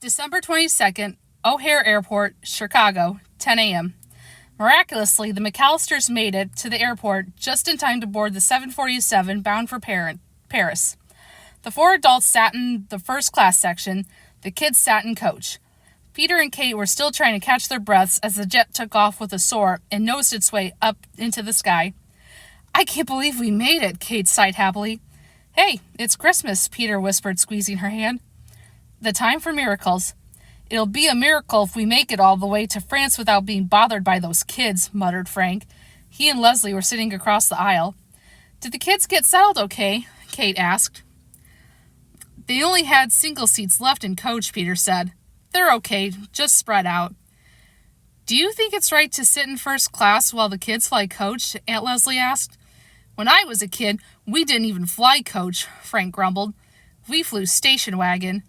December 22nd, O'Hare Airport, Chicago, 10 a.m. Miraculously, the McCallisters made it to the airport just in time to board the 747 bound for Paris. The four adults sat in the first class section. The kids sat in coach. Peter and Kate were still trying to catch their breaths as the jet took off with a soar and nosed its way up into the sky. "I can't believe we made it," Kate sighed happily. "Hey, it's Christmas," Peter whispered, squeezing her hand. "The time for miracles. It'll be a miracle if we make it all the way to France without being bothered by those kids," muttered Frank. He and Leslie were sitting across the aisle. "Did the kids get settled okay?" Kate asked. "They only had single seats left in coach," Peter said. "They're okay, just spread out." "Do you think it's right to sit in first class while the kids fly coach?" Aunt Leslie asked. "When I was a kid, we didn't even fly coach," Frank grumbled. "We flew station wagon.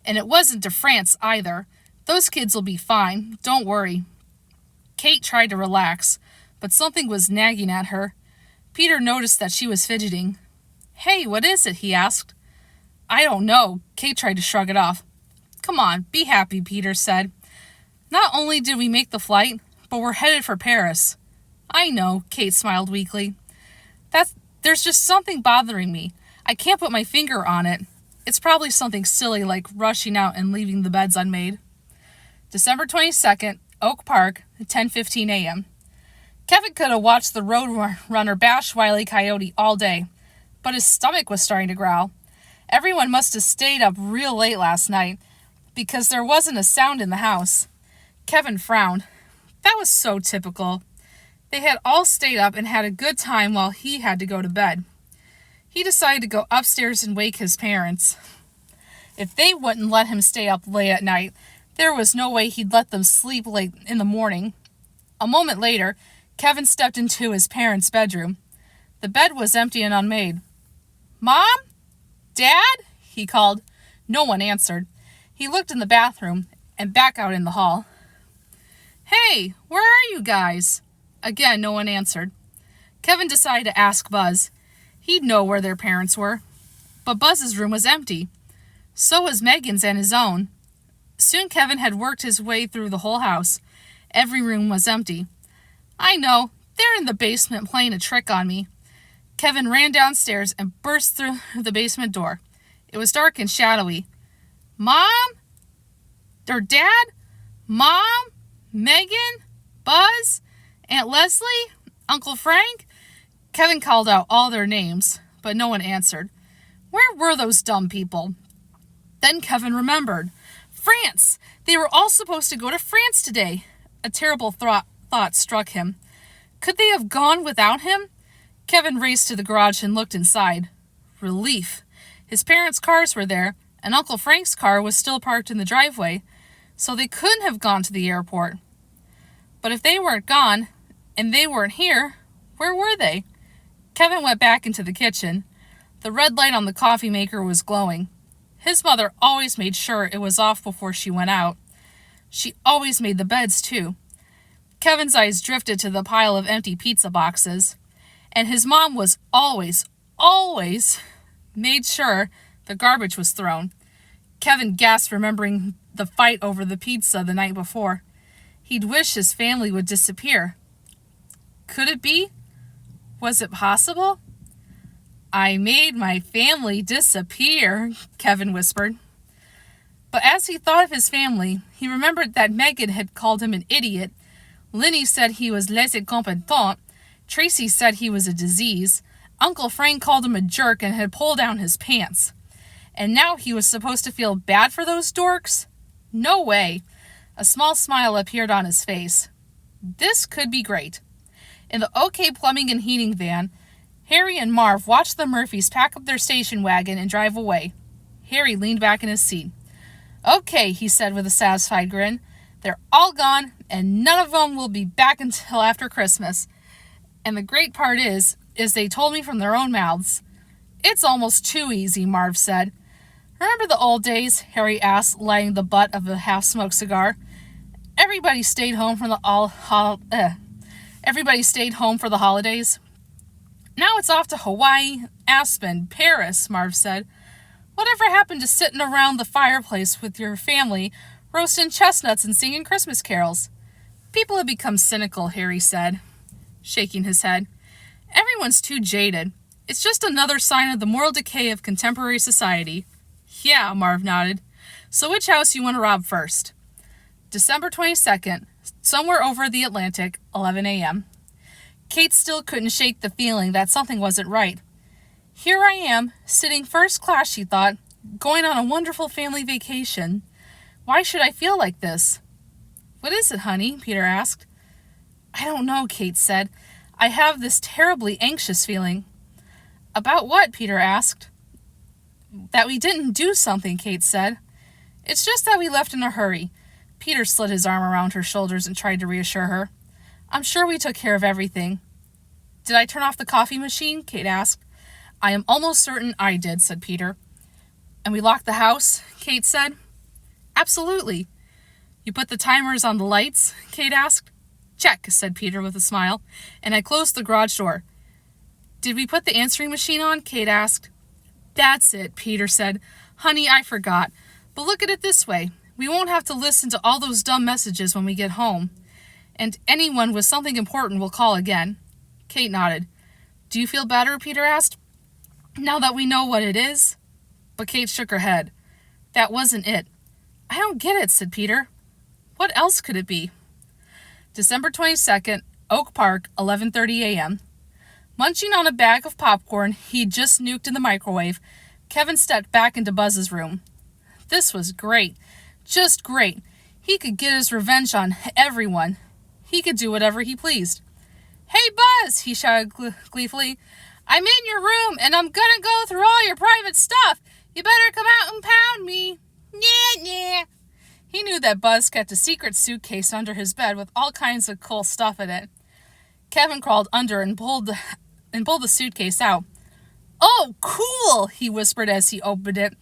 And it wasn't to France either. Those kids will be fine. Don't worry." Kate tried to relax, but something was nagging at her. Peter noticed that she was fidgeting. "Hey, what is it?" he asked. "I don't know." Kate tried to shrug it off. "Come on, be happy," Peter said. "Not only did we make the flight, but we're headed for Paris." "I know," Kate smiled weakly. There's just something bothering me. I can't put my finger on it. It's probably something silly like rushing out and leaving the beds unmade. December 22nd, Oak Park, 10:15 a.m. Kevin could have watched the road runner bash Wile E. Coyote all day, but his stomach was starting to growl. Everyone must have stayed up real late last night, because there wasn't a sound in the house. Kevin frowned. That was so typical. They had all stayed up and had a good time while he had to go to bed. He decided to go upstairs and wake his parents. If they wouldn't let him stay up late at night, there was no way he'd let them sleep late in the morning. A moment later, Kevin stepped into his parents' bedroom. The bed was empty and unmade. "Mom? Dad?" he called. No one answered. He looked in the bathroom and back out in the hall. "Hey, where are you guys?" Again, no one answered. Kevin decided to ask Buzz. He'd know where their parents were. But Buzz's room was empty. So was Megan's and his own. Soon Kevin had worked his way through the whole house. Every room was empty. "I know, they're in the basement playing a trick on me." Kevin ran downstairs and burst through the basement door. It was dark and shadowy. "Mom? Or Dad? Mom? Megan? Buzz? Aunt Leslie? Uncle Frank?" Kevin called out all their names, but no one answered. Where were those dumb people? Then Kevin remembered. France! They were all supposed to go to France today. A terrible thought struck him. Could they have gone without him? Kevin raced to the garage and looked inside. Relief. His parents' cars were there, and Uncle Frank's car was still parked in the driveway, so they couldn't have gone to the airport. But if they weren't gone, and they weren't here, where were they? Kevin went back into the kitchen. The red light on the coffee maker was glowing. His mother always made sure it was off before she went out. She always made the beds, too. Kevin's eyes drifted to the pile of empty pizza boxes. And his mom was always made sure the garbage was thrown. Kevin gasped, remembering the fight over the pizza the night before. He'd wish his family would disappear. Could it be? Was it possible? "I made my family disappear," Kevin whispered. But as he thought of his family, he remembered that Megan had called him an idiot. Linny said he was laissez compétent. Tracy said he was a disease. Uncle Frank called him a jerk and had pulled down his pants. And now he was supposed to feel bad for those dorks? No way. A small smile appeared on his face. This could be great. In the OK Plumbing and Heating van, Harry and Marv watched the Murphys pack up their station wagon and drive away. Harry leaned back in his seat. "Okay," he said with a satisfied grin. "They're all gone, and none of them will be back until after Christmas. And the great part is they told me from their own mouths." "It's almost too easy," Marv said. "Remember the old days?" Harry asked, lighting the butt of a half-smoked cigar. Everybody stayed home for the holidays. Now it's off to Hawaii, Aspen, Paris," Marv said. Whatever happened to sitting around the fireplace with your family, roasting chestnuts and singing Christmas carols? People have become cynical, Harry said, shaking his head. Everyone's too jaded. It's just another sign of the moral decay of contemporary society. Yeah, Marv nodded. So which house you want to rob first? December 22nd, somewhere over the Atlantic, 11 a.m. Kate still couldn't shake the feeling that something wasn't right. Here I am, sitting first class, she thought, going on a wonderful family vacation. Why should I feel like this? What is it, honey? Peter asked. I don't know, Kate said. I have this terribly anxious feeling. About what? Peter asked. That we didn't do something, Kate said. It's just that we left in a hurry. Peter slid his arm around her shoulders and tried to reassure her. I'm sure we took care of everything. Did I turn off the coffee machine? Kate asked. I am almost certain I did, said Peter. And we locked the house? Kate said. Absolutely. You put the timers on the lights? Kate asked. Check, said Peter with a smile, and I closed the garage door. Did we put the answering machine on? Kate asked. That's it, Peter said. Honey, I forgot. But look at it this way. We won't have to listen to all those dumb messages when we get home. And anyone with something important will call again. Kate nodded. Do you feel better? Peter asked. Now that we know what it is? But Kate shook her head. That wasn't it. I don't get it, said Peter. What else could it be? December 22nd, Oak Park, 11:30 a.m. Munching on a bag of popcorn he'd just nuked in the microwave, Kevin stepped back into Buzz's room. This was great. Just great. He could get his revenge on everyone. He could do whatever he pleased. Hey, Buzz, he shouted gleefully. I'm in your room, and I'm gonna go through all your private stuff. You better come out and pound me. Nah. He knew that Buzz kept a secret suitcase under his bed with all kinds of cool stuff in it. Kevin crawled under and pulled the suitcase out. Oh, cool, he whispered as he opened it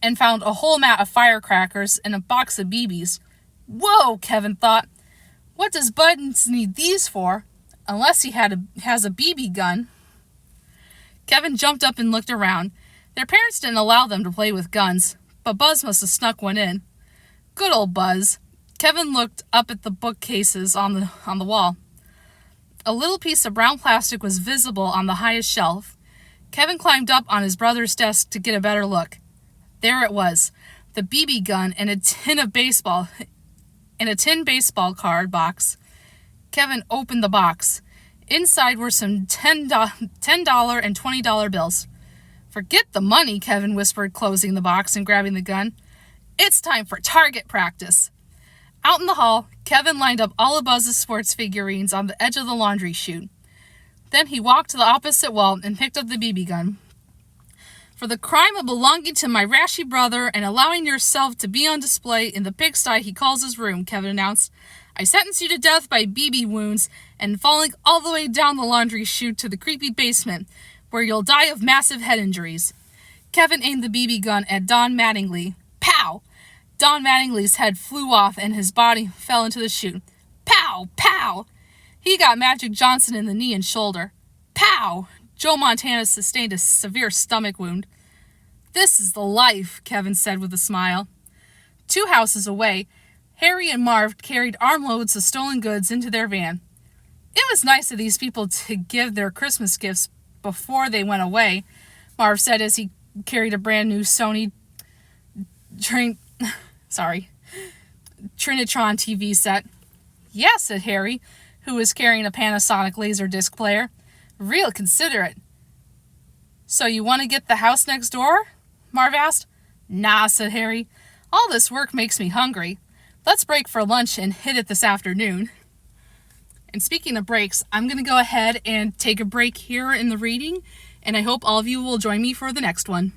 and found a whole mat of firecrackers and a box of BBs. Whoa, Kevin thought. What does Buzz need these for? Unless he has a BB gun. Kevin jumped up and looked around. Their parents didn't allow them to play with guns, but Buzz must have snuck one in. Good old Buzz. Kevin looked up at the bookcases on the wall. A little piece of brown plastic was visible on the highest shelf. Kevin climbed up on his brother's desk to get a better look. There it was, the BB gun and a tin baseball card box. Kevin opened the box. Inside were some $10 and $20 bills. Forget the money, Kevin whispered, closing the box and grabbing the gun. It's time for target practice. Out in the hall, Kevin lined up all of Buzz's sports figurines on the edge of the laundry chute. Then he walked to the opposite wall and picked up the BB gun. For the crime of belonging to my rashy brother and allowing yourself to be on display in the pigsty he calls his room, Kevin announced, I sentence you to death by BB wounds and falling all the way down the laundry chute to the creepy basement, where you'll die of massive head injuries. Kevin aimed the BB gun at Don Mattingly. Pow! Don Mattingly's head flew off and his body fell into the chute. Pow! Pow! He got Magic Johnson in the knee and shoulder. Pow! Joe Montana sustained a severe stomach wound. This is the life, Kevin said with a smile. 2 houses away, Harry and Marv carried armloads of stolen goods into their van. It was nice of these people to give their Christmas gifts before they went away, Marv said as he carried a brand new Sony Trinitron TV set. Yes, said Harry, who was carrying a Panasonic Laserdisc player. Real considerate. So you want to get the house next door? Marv asked. Nah, said Harry. All this work makes me hungry. Let's break for lunch and hit it this afternoon. And speaking of breaks, I'm going to go ahead and take a break here in the reading, and I hope all of you will join me for the next one.